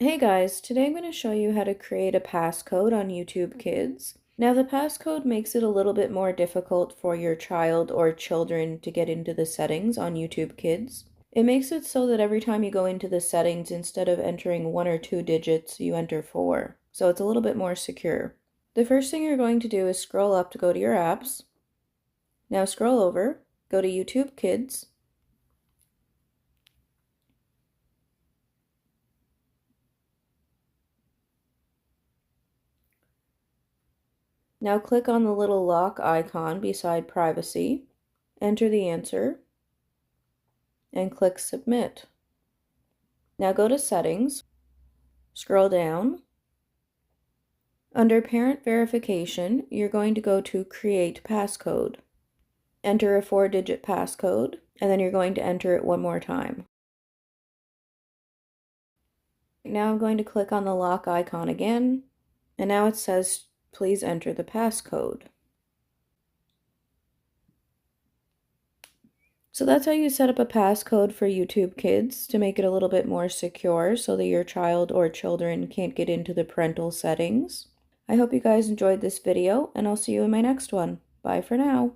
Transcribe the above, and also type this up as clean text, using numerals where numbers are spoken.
Hey guys, today I'm going to show you how to create a passcode on YouTube Kids. Now the passcode makes it a little bit more difficult for your child or children to get into the settings on YouTube Kids. It makes it so that every time you go into the settings, instead of entering 1 or 2 digits, you enter 4. So it's a little bit more secure. The first thing you're going to do is scroll up to go to your apps. Now scroll over, go to YouTube Kids. Now click on the little lock icon beside privacy, enter the answer, and click submit. Now go to settings, scroll down. Under parent verification, you're going to go to create passcode. Enter a 4-digit passcode, and then you're going to enter it one more time. Now I'm going to click on the lock icon again, and now it says please enter the passcode. So that's how you set up a passcode for YouTube Kids to make it a little bit more secure so that your child or children can't get into the parental settings. I hope you guys enjoyed this video, and I'll see you in my next one. Bye for now.